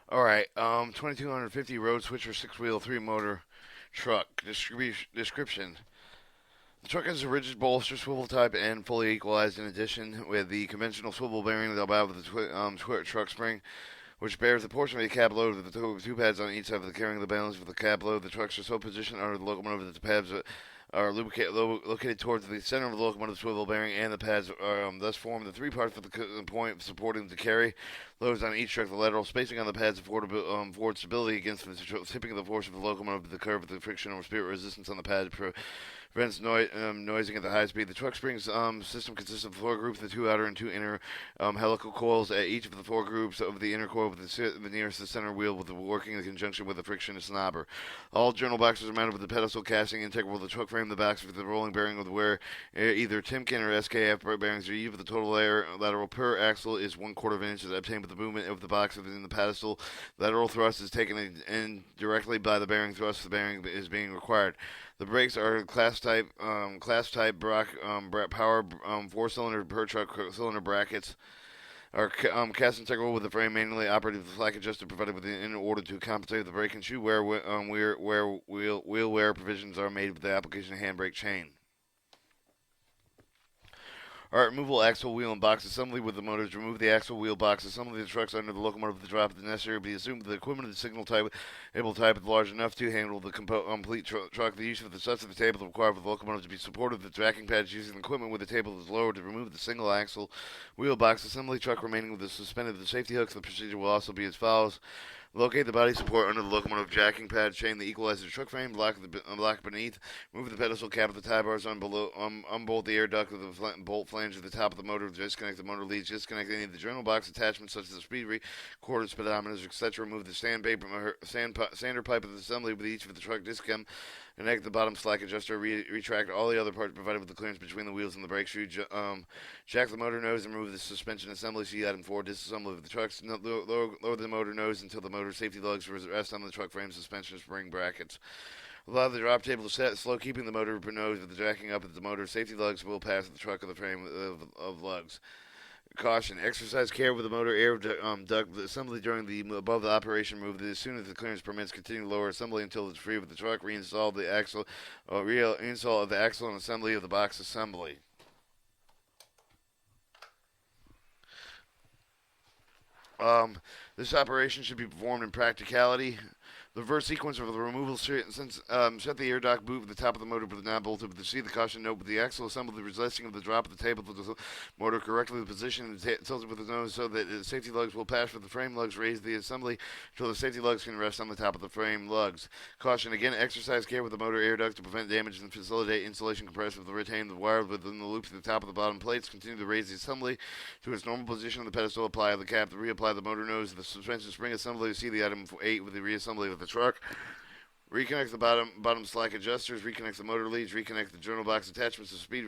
All right. 2250 road switcher six wheel three motor truck. Description. The truck has a rigid bolster swivel type and fully equalized in addition with the conventional swivel bearing above the truck spring, which bears a portion of the cab load with the two pads on each side of the carrying the balance of the cab load. The trucks are so positioned under the locomotive that the pads are located towards the center of the locomotive swivel bearing, and the pads are, thus form the three parts for the point supporting the carry loads on each truck. The lateral spacing on the pads afford stability against the tipping of the force of the locomotive, the curve of the friction or spirit resistance on the pad prevents noising at the high speed. The truck springs system consists of four groups, the two outer and two inner helical coils at each of the four groups of the inner coil with the nearest the center wheel with the working in conjunction with the friction snobber. All journal boxes are mounted with the pedestal casting integral with the truck frame. The box with the rolling bearing with where either Timken or SKF bearings are used. The total lateral per axle is 1/4 of an inch obtained with the movement of the box within the pedestal. Lateral thrust is taken in directly by the bearing thrust. The bearing is being required. The brakes are class type power 4-cylinder per truck cylinder brackets are cast integral with the frame manually operated with the slack adjuster provided in order to compensate the brake and shoe wear where wheel wear provisions are made with the application of handbrake chain. Alright, removal axle, wheel, and box assembly with the motors. Remove the axle, wheel, box assembly of the trucks under the locomotive. The drop is necessary. Be assumed that the equipment of the signal type, able type, is large enough to handle the complete truck. The use of the sets of the table is required for the locomotive to be supported. The tracking pads using the equipment with the table is lowered to remove the single axle, wheel, box assembly truck remaining with the suspended the safety hooks. The procedure will also be as follows. Locate the body support under the locomotive jacking pad. Chain the equalizer truck frame. Block beneath. Move the pedestal cap of the tie bars on below. Unbolt the air duct with the bolt flange at the top of the motor. Disconnect the motor leads. Disconnect any of the journal box attachments such as the speed recorders, speedometers, etc. Remove the sander pipe of the assembly with each of the truck discom. Connect the bottom slack adjuster. Retract all the other parts provided with the clearance between the wheels and the brake shoe. Jack the motor nose and remove the suspension assembly. See item 4. Disassembly of the trucks. Lower the motor nose until the motor safety lugs rest on the truck frame, suspension, spring brackets. Allow the drop table to set slow, keeping the motor nose with the jacking up at the motor. Safety lugs will pass the truck of the frame of lugs. Caution: exercise care with the motor air duct assembly during the above the operation. Move as soon as the clearance permits. Continue lower assembly until it's free with the truck. Reinstall the axle, reinstall of the axle and assembly of the box assembly. Um, this operation should be performed in practicality. The reverse sequence of the removal set the air duct boot with the top of the motor with the knob bolted with the seat. The caution note with the axle assembled the resisting of the drop of the table of the motor correctly positioned and tilted with the nose so that the safety lugs will pass with the frame lugs. Raise the assembly until the safety lugs can rest on the top of the frame lugs. Caution: again, exercise care with the motor air duct to prevent damage and facilitate installation compression of the retain the wire within the loops at the top of the bottom plates. Continue to raise the assembly to its normal position on the pedestal. Apply the cap to reapply the motor nose. The suspension spring assembly. See the item 8 with the reassembly of the truck. Reconnect the bottom slack adjusters. Reconnect the motor leads. Reconnect the journal box attachments, the speed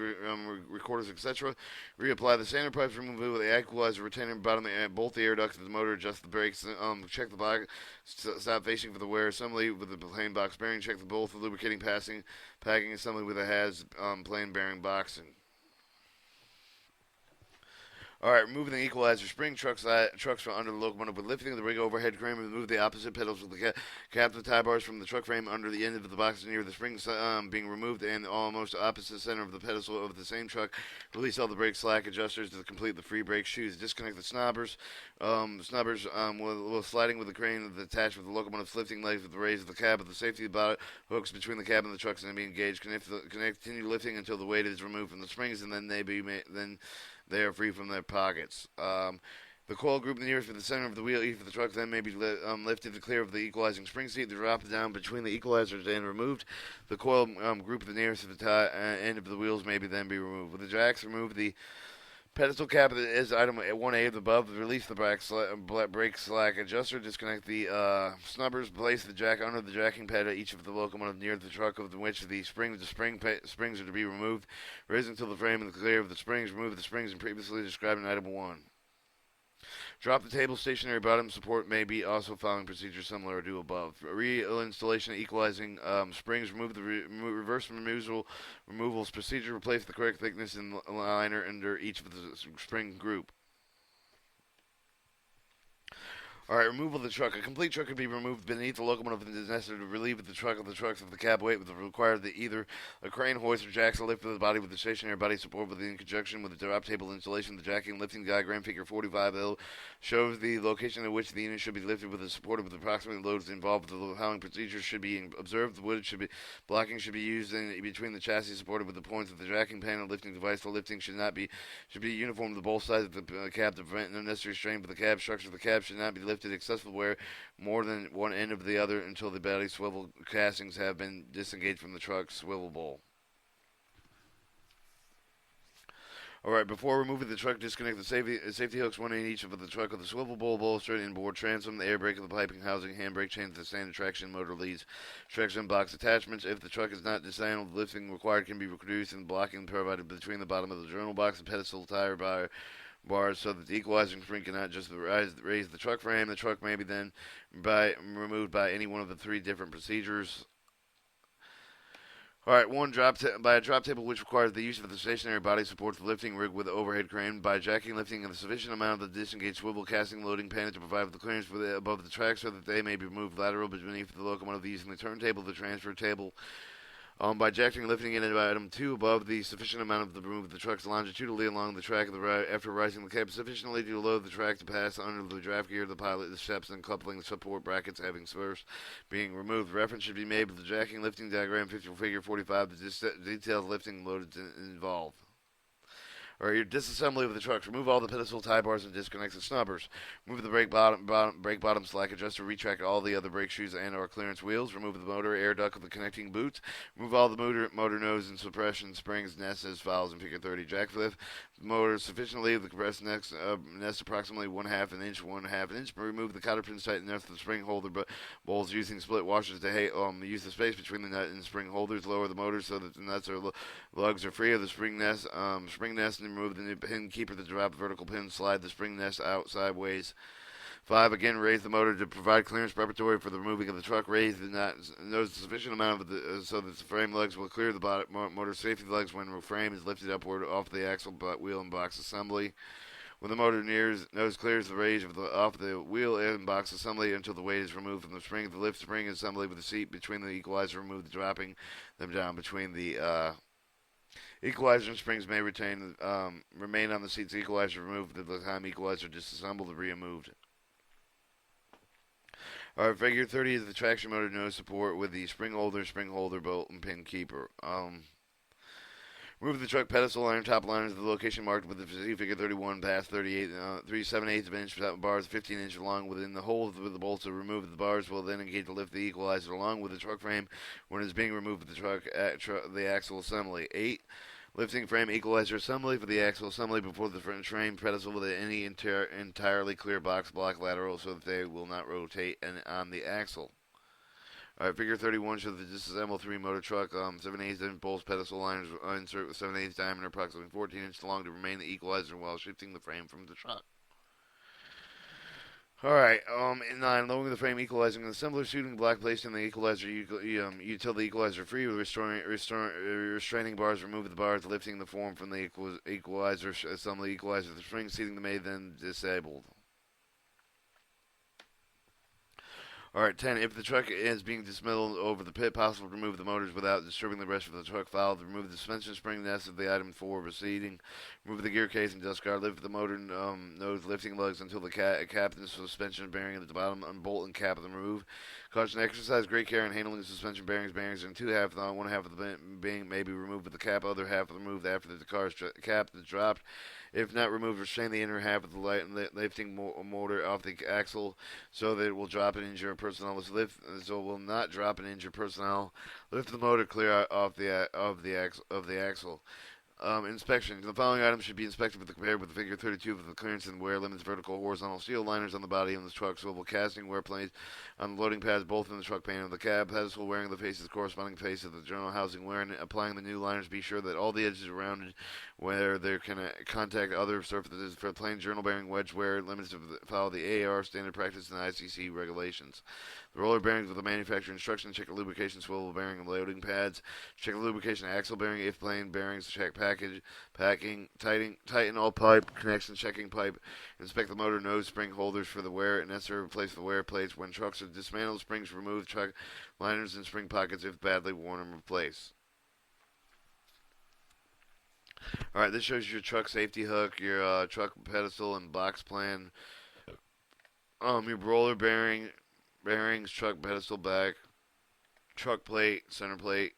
recorders, etc. Reapply the sander pipes. Remove with the equalizer retainer. Bottom bolt the air ducts of the motor. Adjust the brakes. Check the box. Stop facing for the wear assembly with the plain box bearing. Check the bolt for lubricating packing assembly with a has plain bearing boxing. All right, removing the equalizer spring trucks from under the locomotive with lifting the rig overhead crane. Remove the opposite pedals with the cap of the tie bars from the truck frame under the end of the box near the springs being removed and almost opposite center of the pedestal of the same truck. Release all the brake slack adjusters to complete the free brake shoes. Disconnect the snobbers. Will sliding with the crane attached with the locomotive's lifting legs with the raise of the cab of the safety hooks between the cab and the trucks and be engaged. Continue lifting until the weight is removed from the springs and then they are free from their pockets. The coil group nearest to the center of the wheel each of the truck then may be lifted to clear of the equalizing spring seat. The drop down between the equalizers and removed. The coil group the nearest to the end of the wheels may then be removed. With the jacks, remove the pedestal cap is item 1A above. Release the brake slack adjuster. Disconnect the snubbers. Place the jack under the jacking pad at each of the locomotive near the truck of which the springs are to be removed. Raise until the frame and the clear of the springs. Remove the springs and previously described in item 1. Drop the table. Stationary bottom support may be also following procedure similar to above. Reinstallation of equalizing springs. Remove the reverse removals procedure. Replace the correct thickness in liner under each of the spring group. Alright, removal of the truck. A complete truck could be removed beneath the locomotive and is necessary to relieve the trucks of the cab weight with required either a crane, hoist, or jacks to lift the body with the stationary body support in conjunction with the drop table installation. The jacking and lifting diagram figure 45L shows the location at which the unit should be lifted with the support with approximate loads involved. The following procedures should be observed. The wood should be blocking should be used in between the chassis supported with the points of the jacking panel. Lifting device. The lifting should be uniform to both sides of the cab to prevent unnecessary strain for the cab structure. The cab should not be lifted excessively more than one end of the other until the body swivel castings have been disengaged from the truck's swivel bowl. Alright, before removing the truck, disconnect the safety hooks, one in each of the truck with the swivel bowl, bolster, inboard transom, the air brake of the piping housing, handbrake chains, the standard traction motor leads, traction box attachments. If the truck is not disassembled, lifting required can be reduced and blocking provided between the bottom of the journal box and pedestal tire bars so that the equalizing spring cannot just raise the truck frame. The truck may be then removed by any one of the three different procedures. Alright, by a drop table which requires the use of the stationary body support the lifting rig with the overhead crane, by jacking lifting of a sufficient amount of the disengaged swivel casting loading panel to provide the clearance above the track so that they may be moved lateral beneath the locomotive using the turntable, the transfer table. By jacking and lifting in at item 2 above the sufficient amount of the remove the trucks longitudinally along the track of the after rising the cab sufficiently to load the track to pass under the draft gear of the pilot, the steps and coupling the support brackets having first being removed. Reference should be made with the jacking lifting diagram figure 45 the details lifting loaded involved. Or your disassembly of the trucks. Remove all the pedestal tie bars and disconnect the snubbers. Remove the brake bottom slack adjuster. Retract all the other brake shoes and or clearance wheels. Remove the motor air duct of the connecting boots. Remove all the motor nose and suppression springs nest as follows in figure 30. Jack lift motor sufficiently the compressed nest approximately 1/2 inch. Remove the cotter pins tighten enough to the spring holder bowls using split washers to use the space between the nut and spring holders. Lower the motor so that the nuts or lugs are free of the spring nest and remove the pin keeper to drop vertical pin. Slide the spring nest out sideways. 5. Again, raise the motor to provide clearance preparatory for the removing of the truck. Raise the nose a sufficient amount of so that the frame legs will clear the motor safety legs when the frame is lifted upward off the axle, wheel, and box assembly. When the motor nose clears the range off the wheel and box assembly until the weight is removed from the spring, the lift spring assembly with the seat between the equalizer. Remove the dropping them down between the equalizer and springs may remain on the seats. Equalizer removed at the time equalizer disassembled and removed. Alright, figure 30 is the traction motor nose support with the spring holder, bolt, and pin keeper. Remove the truck pedestal iron top liners to the location marked with the figure 31 past 38, 3/7/8 of an inch bars 15 inch long within the hole with the bolts. To remove the bars will then engage to lift the equalizer along with the truck frame when it is being removed with the axle assembly. 8. Lifting frame equalizer assembly for the axle assembly before the front frame pedestal with any entirely clear box block lateral so that they will not rotate on the axle. Alright, figure 31 shows the disassembled 3 motor truck, 7/8 inch bolts, pedestal liners insert with 7/8 diameter, approximately 14 inches long to remain the equalizer while shifting the frame from the truck. Alright, in 9, lowering the frame, equalizing the assembler, shooting block placed in the equalizer, you tell the equalizer free with restraining bars, remove the bars, lifting the form from the equalizer, assembly equalizer, the spring, seating the may then disabled. Alright, 10. If the truck is being dismantled over the pit, possible to remove the motors without disturbing the rest of the truck. File to remove the suspension spring nest of the item 4 proceeding. Remove the gear case and dust guard. Lift the motor nose lifting lugs until the cap and the suspension bearing at the bottom. Unbolt and cap them remove. Caution: exercise great care in handling the suspension bearings. Bearings in 2 half. One half of the being may be removed with the cap. Other half removed after the car's cap is dropped. If not removed, restrain the inner half of the lifting motor off the axle so that it will drop and injure personnel. So it will not drop and injure personnel. Lift the motor clear of the axle. Inspection. The following items should be inspected compared with the figure 32 of the clearance and wear limits: vertical horizontal steel liners on the body of the truck, swivel casting, wear plates on the loading pads, both in the truck pane of the cab, pedestal wearing the faces corresponding face of the journal housing, wearing applying the new liners. Be sure that all the edges are rounded where they can contact other surfaces. For plain journal bearing wedge wear, limits to follow the AAR standard practice and ICC regulations. The roller bearings with the manufacturer instructions: check the lubrication swivel bearing and loading pads. Check the lubrication axle bearing if plain bearings. Check tighten all pipe connections, checking pipe, inspect the motor nose spring holders for the wear, and necessary replace the wear plates. When trucks are dismantled, springs remove, truck liners and spring pockets if badly worn and replace. Alright, this shows your truck safety hook, your truck pedestal and box plan, your roller bearings, truck pedestal back, truck plate, center plate,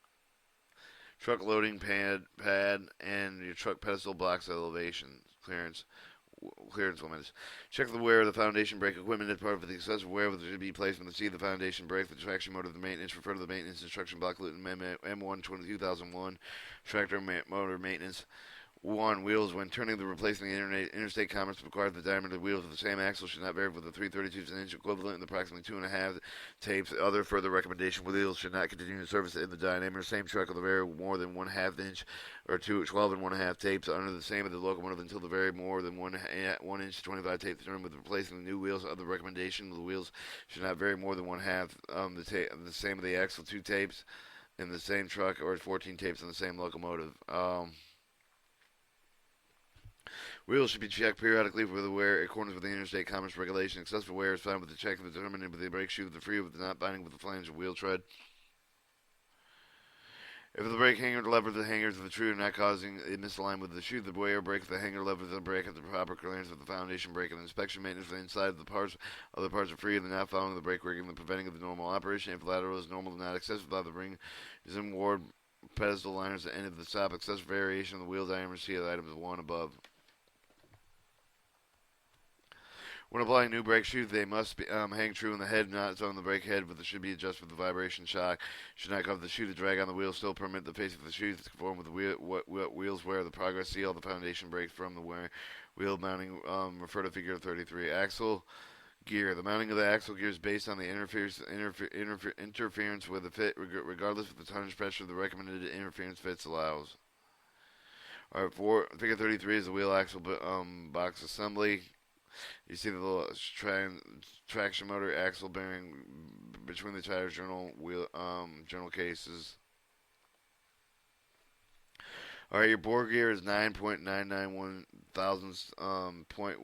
truck loading pad, and your truck pedestal box elevation clearance limits. Check the wear of the foundation brake equipment as part of the excessive wear that should be placed from the seat of the foundation brake, the traction motor of the maintenance. Refer to the maintenance instruction booklet in M1 2001 tractor motor maintenance. 1. Wheels. When turning the replacing the interstate commerce required the diameter of the wheels of the same axle should not vary with the 3/32 inch equivalent in approximately 2.5 tapes. Other further recommendation: wheels should not continue to service in the diameter same truck of the vary more than 1/2 inch or 12 and 1/2 tapes under the same of the locomotive until the vary more than 1 inch 25 tape determined with replacing the new wheels. Other recommendation: the wheels should not vary more than 1/2 the same of the axle 2 tapes in the same truck or 14 tapes in the same locomotive. Wheels should be checked periodically for the wear in accordance with the interstate commerce regulation. Excessive wear is found with the check of the determined with the brake shoe with the free with the not binding with the flange of wheel tread. If the brake hanger lever the hangers of the true are not causing a misalignment with the shoe, the wear brake the hanger lever the brake at the proper clearance with the foundation brake and inspection maintenance for the inside of the parts. Other parts are free and not following the brake rigging, the preventing of the normal operation. If lateral is normal, not excessive, without the ring is in ward pedestal liners at the end of the stop. Excessive variation of the wheel diameter. See the items 1 above. When applying new brake shoes, they must hang true in the head knots on the brake head, but they should be adjusted with the vibration shock. Should not cause the shoe to drag on the wheel. Still permit the face of the shoes to conform with the wheels wear. The progress seal the foundation brakes from the wheel mounting. Refer to figure 33. Axle gear. The mounting of the axle gear is based on the interference with the fit, regardless of the tonnage pressure. The recommended interference fits allows. Alright, figure 33 is the wheel axle box assembly. You see the little traction motor axle bearing between the tires, journal cases. Alright, your bore gear is 9.991 thousandths plus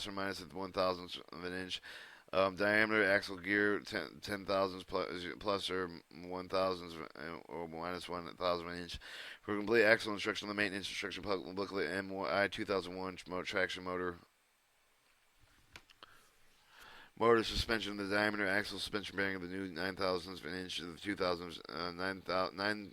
or minus at 1 thousandth of an inch. Diameter axle gear 10 thousandths plus or 1 thousandth or minus 1 thousandth of an inch. For complete axle instruction on the maintenance instruction booklet MI 2001 traction motor. Motor suspension, the diameter axle suspension bearing of the new 9 thousandths of an inch to the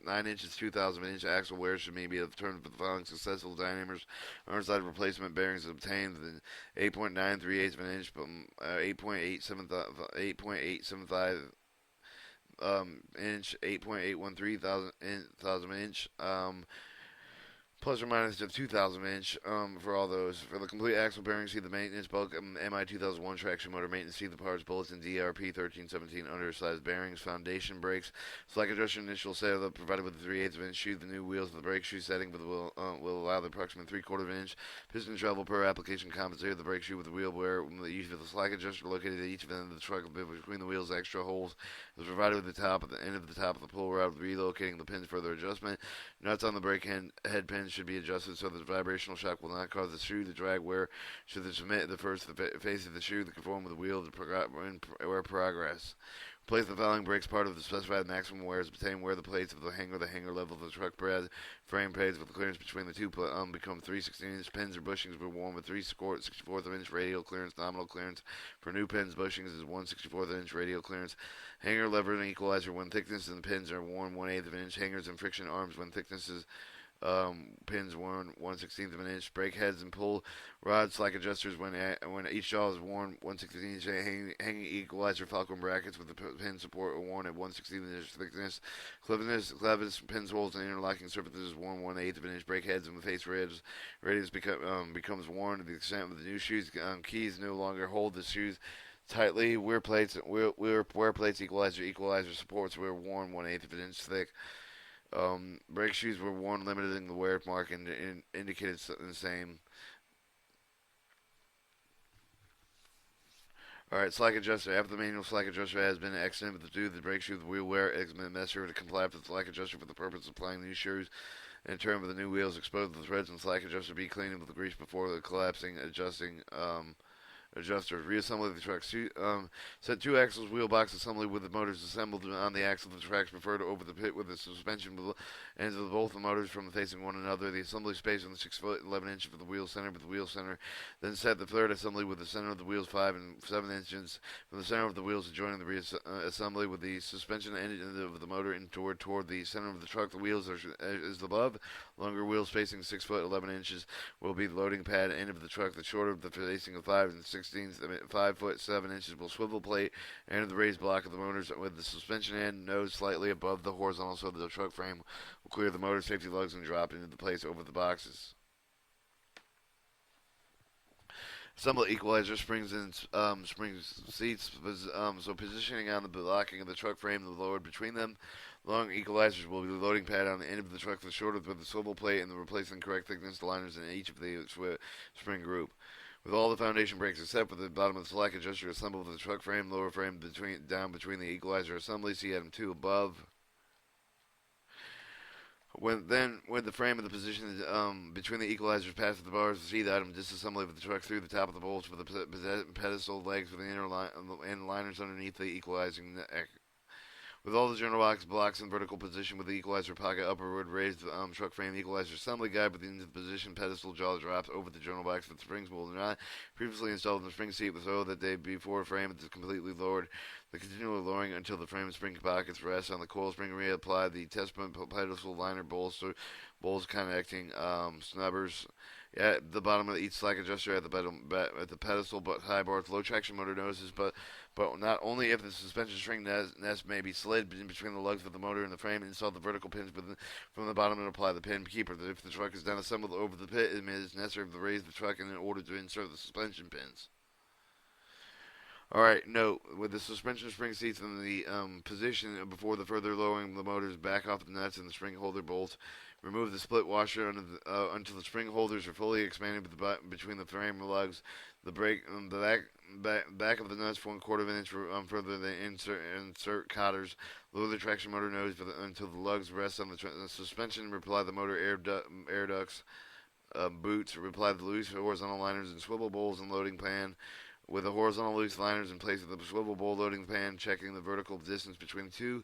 9 inches 2 thousandths of an inch axle wear should maybe have turned for the following successful diameters. Underside replacement bearings obtained within 8.938 of an inch, but 8.875 inch, 8.813 thousand inch. Plus or minus of 2,000 inch for all those. For the complete axle bearing, see the maintenance bulk MI 2001 traction motor maintenance. See the parts bulletin DRP 1317 undersized bearings, foundation brakes, slack adjuster initial setup provided with the 3/8 of an inch shoe. The new wheels of the brake shoe setting will allow the approximate 3/4 of an inch piston travel per application. Compensated the brake shoe with the wheel wear. The use of the slack adjuster located at each end of the truck between the wheels. Extra holes is provided with the top at the end of the top of the pull rod, relocating the pins for further adjustment. Nuts on the brake head pins should be adjusted so that the vibrational shock will not cause the shoe to drag. Wear should submit the face of the shoe to conform with the wheel to progress. Place the following brakes part of the specified maximum wear is obtained where the plates of the hanger level of the truck frame pads with the clearance between the two become 3 16-inch pins or bushings were worn with 3/64 of inch radial clearance. Nominal clearance for new pins bushings is 1/64 inch radial clearance. Hanger lever and equalizer when thickness and the pins are worn 1/8 of an inch. Hangers and friction arms when thickness is pins worn 1/16 of an inch. Brake heads and pull rods, slack adjusters when each jaw is worn 1/16 inch. Hanging equalizer falcon brackets with the pin support are worn at 1/16 inch thickness. Clevis pins holes and interlocking surfaces worn 1/8 of an inch. Brake heads and the face radius becomes worn to the extent of the new shoes. Keys no longer hold the shoes tightly. Wear plates equalizer supports were worn 1/8 of an inch thick. Brake shoes were worn limiting the wear mark and indicated the same. Alright, slack adjuster. After the manual slack adjuster has been accident with the brake shoe, the wheel wear has been necessary to comply with the slack adjuster for the purpose of applying new shoes In turn, with the new wheels exposed, the threads and slack adjuster be cleaned with the grease before the collapsing, adjusters. Reassembly the truck. Set two axles wheel box assembly with the motors assembled on the axle of the tracks preferred over the pit with the suspension ends of both the motors from facing one another. The assembly space on the 6 foot 11 inch for the wheel center with the wheel center. Then set the third assembly with the center of the wheels 5 and 7 inches from the center of the wheels adjoining the reassembly with the suspension end of the motor in toward the center of the truck. The wheels is above. Longer wheels spacing 6 foot 11 inches will be the loading pad end of the truck. The shorter of the facing of 5 and 16, 5 foot 7 inches will swivel plate end of the raised block of the motors with the suspension end nose slightly above the horizontal so that the truck frame will clear the motor safety lugs and drop into the place over the boxes. Assemble equalizer springs and springs seats, so positioning on the blocking of the truck frame, the lowered between them. Long equalizers will be the loading pad on the end of the truck, the shorter with the swivel plate, and the replacing correct thickness liners in each of the spring group. With all the foundation brakes except for the bottom of the slack adjuster assembled with the truck frame, lower frame down between the equalizer assembly, see item 2 above. When the frame of the position between the equalizers past the bars, see the item disassembly of the truck through the top of the bolts with the pedestal legs with the inner and liners underneath the equalizing neck. With all the general blocks in vertical position with the equalizer pocket upward raised truck frame equalizer assembly guide with the into the position pedestal jaw drops over the general box with the springs will not previously installed in the spring seat so that they before frame is completely lowered. The continual lowering until the frame and spring pockets rest on the coil spring. Reapply the test pedestal liner bolts connecting snubbers at the bottom of each slack adjuster at the pedestal but high bars low traction motor noses but not only if the suspension string nest may be slid in between the lugs of the motor and the frame. Install the vertical pins from the bottom and apply the pin keeper. If the truck is then assembled over the pit, it is necessary to raise the truck in order to insert the suspension pins. Alright, note, with the suspension spring seats in the position before the further lowering the motors, back off the nuts and the spring holder bolts. Remove the split washer until the spring holders are fully expanded between the frame lugs. The back of the nuts 1/4 inch further than insert cotters. Lower the traction motor nose until the lugs rest on the suspension. Reply the motor air ducts, boots. Reply the loose horizontal liners and swivel bowls and loading pan. With the horizontal loose liners in place of the swivel bowl loading pan, checking the vertical distance between the two.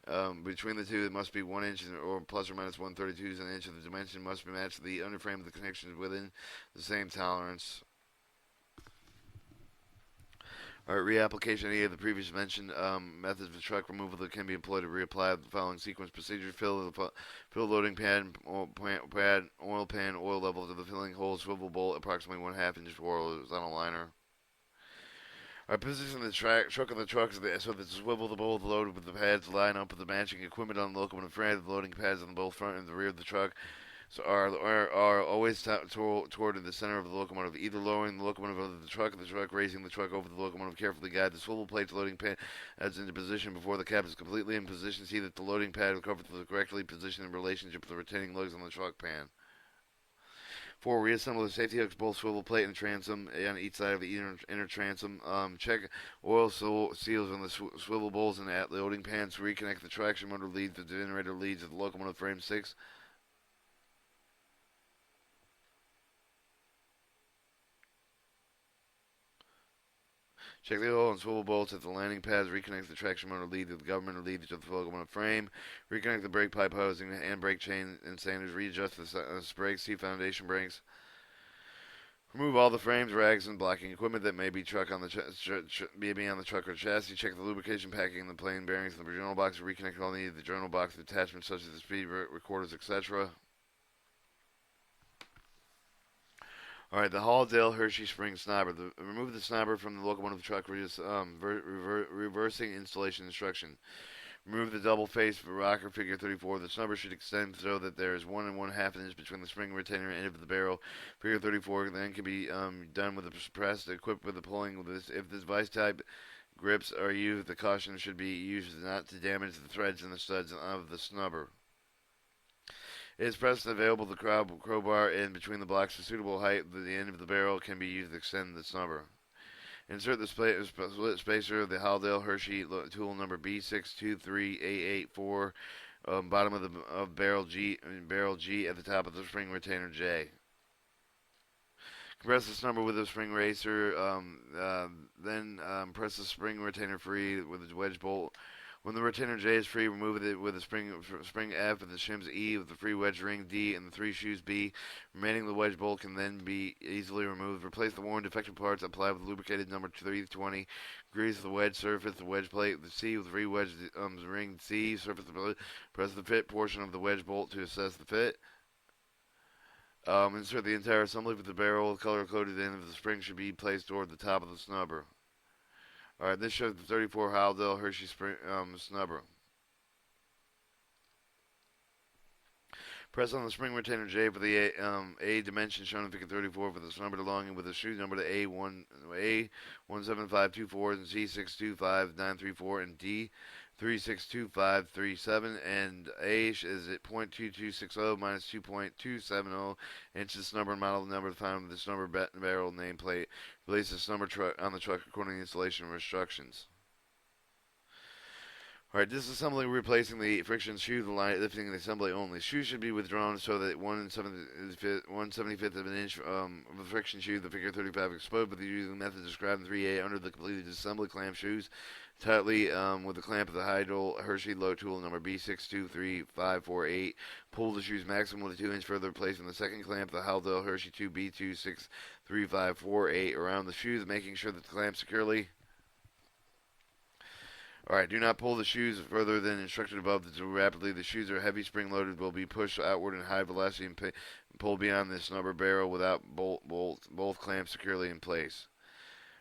It must be 1 inch or plus or minus 1/32 an inch. The dimension must be matched to the underframe of the connections within the same tolerance. Alright, reapplication of any of the previous mentioned methods of truck removal that can be employed to reapply the following sequence procedures. Fill loading pad, oil pan, oil level to the filling hole, swivel bolt, approximately 1/2 inch horizontal liner. Our position of the truck of the truck so that the swivel the bowl loaded with the pads line up with the matching equipment on the locomotive frame. The loading pads on both front and the rear of the truck are always toward the center of the locomotive, either lowering the locomotive over the truck, raising the truck over the locomotive. Carefully guide the swivel plate's loading pad as into position before the cab is completely in position. See that the loading pad will cover the correctly positioned in relationship with the retaining lugs on the truck pan. 4. Reassemble the safety hooks, both swivel plate and transom on each side of the inner transom. Check oil seals on the swivel bowls and at loading pans. Reconnect the traction motor leads, the generator leads of the locomotive frame 6. Check the oil and swivel bolts at the landing pads. Reconnect the traction motor lead to the governor lead to the locomotive frame. Reconnect the brake pipe housing and brake chain and sanders. Readjust the brakes. See foundation brakes. Remove all the frames, rags, and blocking equipment that may be on the truck or chassis. Check the lubrication packing and the plane bearings in the journal box. Reconnect all needed the journal box attachments such as the speed recorders, etc. Alright, the Halldale Hershey Spring Snobber. Remove the snobber from the locomotive truck, reversing installation instruction. Remove the double face rocker figure 34. The snubber should extend so that there is 1 1/2 inch between the spring retainer and end of the barrel. Figure 34 then can be done with a press equipped with the pulling. If this vice type grips are used, the caution should be used not to damage the threads and the studs of the snubber. It is pressed and available the crowbar in between the blocks. A suitable height the end of the barrel can be used to extend the snubber. Insert the split spacer of the Halldale Hershey tool number B623A84 bottom of barrel G at the top of the spring retainer J. Compress the snubber with a spring racer, then press the spring retainer free with a wedge bolt. When the retainer J is free, remove it with a spring F with the shims E with the free wedge ring D and the 3 shoes B. Remaining the wedge bolt can then be easily removed. Replace the worn defective parts. Apply with lubricated number 320. Grease the wedge surface, the wedge plate, the C with free wedge ring C. Surface the press the fit portion of the wedge bolt to assess the fit. Insert the entire assembly with the barrel. Color-coded end of the spring should be placed toward the top of the snubber. Alright, this shows the 34 Haldell Hershey spring, snubber. Press on the spring retainer J for the A dimension shown in figure 34 for the snubber belonging with the shoe number to A17524 and C625934 and D362537 and A is at .2260 minus 2.270 inches snubber and model number found with the snubber barrel nameplate. Place the snubber on the truck according to installation instructions. Alright, disassembling replacing the friction shoe, the line lifting the assembly only. Shoe should be withdrawn so that 1/75th of an inch of a friction shoe, the figure 35 exposed with the using method described in 3A under the completed assembly clamp shoes. Tightly with the clamp of the Hydro Hershey low tool number B623548. Pull the shoes maximum with a 2-inch further, placing the second clamp of the Haldell Hershey 2 B2633548 around the shoes, making sure that the clamp securely. Alright, do not pull the shoes further than instructed above too rapidly. The shoes are heavy spring loaded, will be pushed outward in high velocity and pulled beyond the snubber barrel without both clamps securely in place.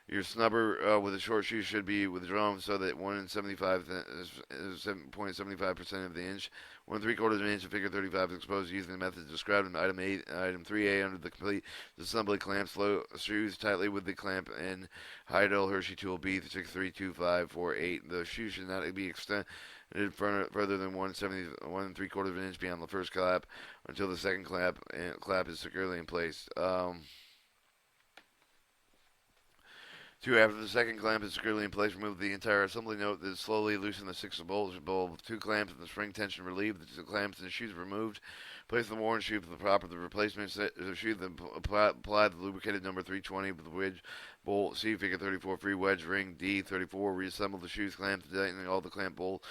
Your snubber with a short shoe should be withdrawn so that 7.75% of the inch, 1/3 of an inch of figure 35 is exposed using the method described in item 3A under the complete assembly clamp. Slow shoes tightly with the clamp and Hydel Hershey tool B632548. The shoe should not be extended further than 1/3 of an inch beyond the first clap until the second clap is securely in place. 2. After the second clamp is securely in place, remove the entire assembly. Note that slowly loosen the 6 bolts with 2 clamps and the spring tension relieved. The 2 clamps and the shoes removed. Place the worn shoe for the replacement shoe. Then apply the lubricated number 320 with the wedge bolt C figure 34 free wedge ring D34. Reassemble the shoes clamp, tightening all the clamp bolt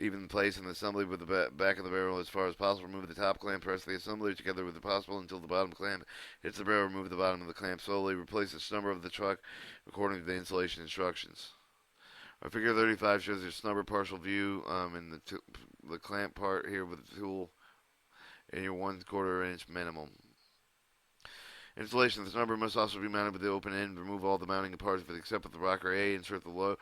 even place in the assembly with the back of the barrel as far as possible. Remove the top clamp, press the assembly together with the possible until the bottom clamp hits the barrel. Remove the bottom of the clamp slowly. Replace the snubber of the truck according to the installation instructions. Our figure 35 shows your snubber partial view in the clamp part here with the tool and your 1/4 inch minimum. Installation of the snubber must also be mounted with the open end. Remove all the mounting parts except for the rocker A. Insert the lower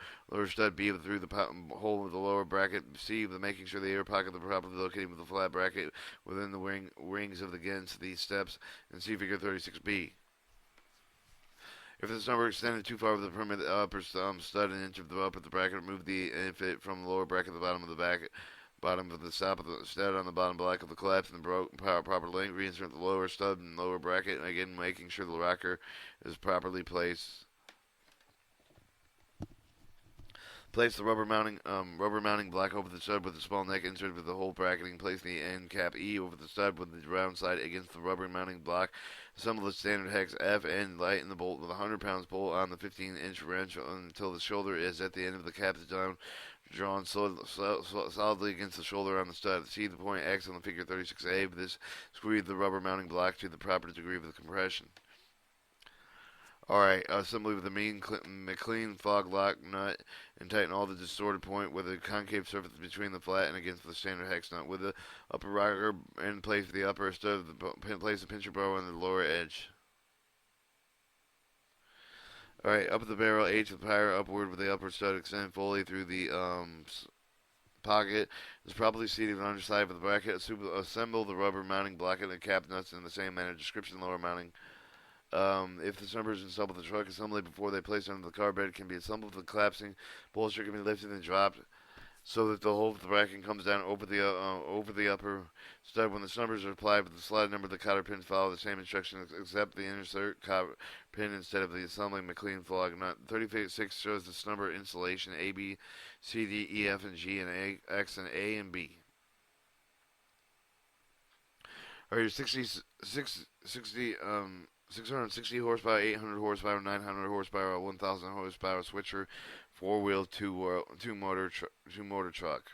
stud B through the hole of the lower bracket C, making sure the air pocket is properly located with the flat bracket within the rings of against these steps. And see figure 36B. If the snubber extended too far with the permit the upper stud an inch of the upper the bracket, remove the fit from the lower bracket to the bottom of the bottom of the stop of the stud on the bottom block of the collapse and proper length. Reinsert the lower stud and lower bracket, again making sure the rocker is properly placed. Place the rubber mounting block over the stud with the small neck inserted with the hole bracketing. Place the end cap E over the stud with the round side against the rubber mounting block. Assemble the standard hex F and lighten the bolt with a 100 pounds pull on the 15-inch wrench until the shoulder is at the end of the cap down. Drawn solidly against the shoulder on the stud. See the point X on the figure 36A. With this, squeeze the rubber mounting block to the proper degree of the compression. Alright, assembly with the McLean fog lock nut and tighten all the distorted point with a concave surface between the flat and against the standard hex nut. With the upper rocker in place the upper stud, place the pincher bow on the lower edge. Alright, up the barrel, H with higher upward with the upper stud extend fully through the pocket. Is properly seated on the underside of the bracket. Assemble the rubber mounting block and the cap nuts in the same manner. Description lower mounting. If the snubber is installed with the truck assembly before they place it under the car bed, can be assembled with the collapsing bolster can be lifted and dropped so that the hole of the bracket comes down over the upper stud. When the snubbers are applied with the slide number, the cotter pins follow the same instructions except the insert cotter pin instead of the assembly McLean fog nut. 36 shows the snubber installation A, B, C, D, E, F, and G, and A, X, and A, and B. or your 660 horsepower, 800 horsepower, 900 horsepower, 1,000 horsepower switcher, four-wheel, two motor truck.